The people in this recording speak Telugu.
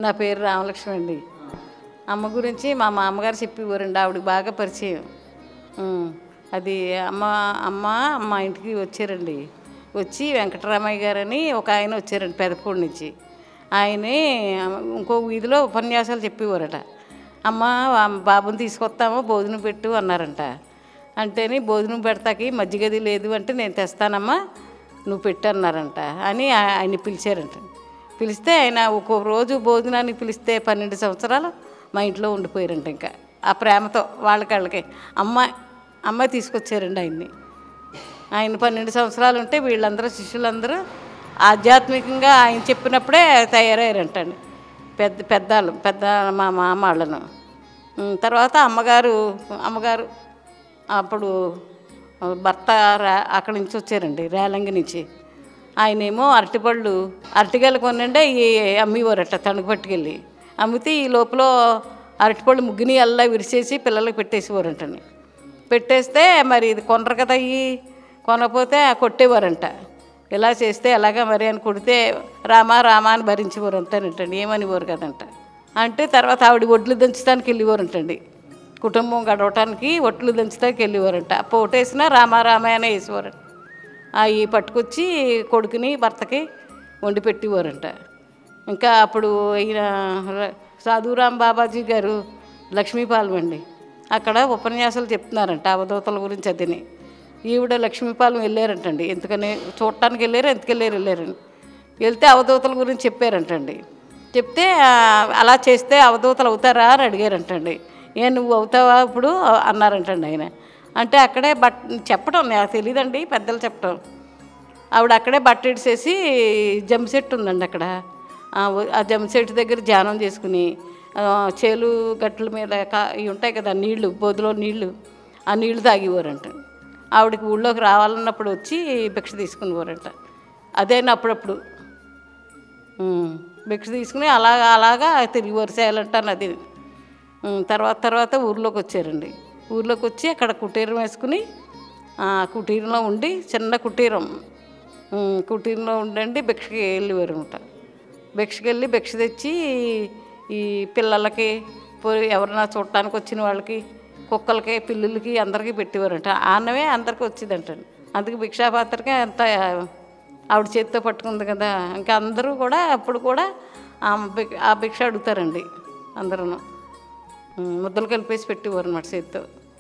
నా పేరు రామలక్ష్మి అండి. అమ్మ గురించి మా మామగారు చెప్పేవారండి. ఆవిడకి బాగా పరిచయం. అది అమ్మ అమ్మ మా ఇంటికి వచ్చారండి. వచ్చి వెంకటరామయ్య గారని ఒక ఆయన వచ్చారండి పెదపూడి నుంచి. ఆయనే ఇంకో వీధిలో ఉపన్యాసాలు చెప్పేవారట. అమ్మ బాబుని తీసుకొస్తాము భోజనం పెట్టు అన్నారంట. అంటేని భోజనం పెడతాకి మజ్జిగది లేదు అంటే నేను తెస్తానమ్మా నువ్వు పెట్టు అన్నారంట అని ఆయన పిలిచారంట. పిలిస్తే ఆయన ఒక్కొక్క రోజు భోజనానికి పిలిస్తే 12 సంవత్సరాలు మా ఇంట్లో ఉండిపోయారంట. ఇంకా ఆ ప్రేమతో వాళ్ళకి అమ్మాయి తీసుకొచ్చారండి ఆయన్ని. ఆయన 12 సంవత్సరాలు ఉంటే వీళ్ళందరూ శిష్యులందరూ ఆధ్యాత్మికంగా ఆయన చెప్పినప్పుడే తయారయ్యారంటండి. పెద్ద మా మామ వాళ్ళను. తర్వాత అమ్మగారు అప్పుడు భర్త అక్కడి నుంచి వచ్చారండి, రేలంగి నుంచి. ఆయనేమో అరటికాయలు కొనండి అమ్మేవారట. తణుకు పట్టుకెళ్ళి అమ్మితే ఈ లోపల అరటిపళ్ళు ముగ్గుని అల్లా విరిచేసి పిల్లలకు పెట్టేసేవారంటండి. పెట్టేస్తే మరి ఇది కొనరు కదా, కొనకపోతే కొట్టేవారంట. ఇలా చేస్తే ఎలాగా మరి అని కొడితే రామా అని భరించేవారు అంతేనంటండి, ఏమనివారు కదంట. అంటే తర్వాత ఆవిడ ఒడ్లు దంచడానికి వెళ్ళేవారంటండి. కుటుంబం గడవటానికి ఒట్లు దంచడానికి వెళ్ళేవారంట. పోటేసినా రామాయణ వేసేవారంట. అవి పట్టుకొచ్చి కొడుకుని భర్తకి వండి పెట్టేవారంట. ఇంకా అప్పుడు ఈయన సాధురాం బాబాజీ గారు లక్ష్మీపాలెం అండి, అక్కడ ఉపన్యాసాలు చెప్తున్నారంట అవధూతల గురించి. అదిని ఈవిడ లక్ష్మీపాలెం వెళ్ళారంటండి. ఎందుకని చూడటానికి వెళ్ళారండి. వెళ్తే అవధూతల గురించి చెప్పారంటండి. చెప్తే అలా చేస్తే అవధూతలు అవుతారా అని అడిగారంటండి. నువ్వు అవుతావా ఇప్పుడు అన్నారంటండి ఆయన. అంటే అక్కడే చెప్పడం నాకు తెలియదండి, పెద్దలు చెప్పడం. ఆవిడ అక్కడే బట్టేసేసి జమ్మి చెట్టు ఉందండి అక్కడ. ఆ జమ్మి చెట్టు దగ్గర ధ్యానం చేసుకుని చేలు గట్ల మీద ఇవి ఉంటాయి కదా నీళ్లు, బోధులో నీళ్లు, ఆ నీళ్లు తాగేవారంట. ఆవిడకి ఊళ్ళోకి రావాలన్నప్పుడు వచ్చి భిక్ష తీసుకునేవారంట. అదేనా అప్పుడప్పుడు భిక్ష తీసుకుని అలాగా తిరిగివారు చేయాలంటాను. అది తర్వాత ఊర్లోకి వచ్చారండి. ఊర్లోకి వచ్చి అక్కడ కుటీరం వేసుకుని కుటీరంలో ఉండి, చిన్న కుటీరంలో ఉండండి భిక్షకి వెళ్ళేవారు అనమాట. భిక్షకి వెళ్ళి భిక్ష తెచ్చి ఈ పిల్లలకి ఎవరైనా చూడటానికి వచ్చిన వాళ్ళకి, కుక్కలకి, పిల్లులకి అందరికీ పెట్టేవారంట. అన్నమే అందరికీ వచ్చిందంటండి. అందుకే భిక్షాపాత్రకే అంత ఆవిడ చేతితో పట్టుకుంది కదా, ఇంకా అందరూ కూడా అప్పుడు కూడా ఆ భిక్ష అడుగుతారండి. అందరూ ముద్దలు కలిపేసి పెట్టేవారు అన్నమాట చేతితో.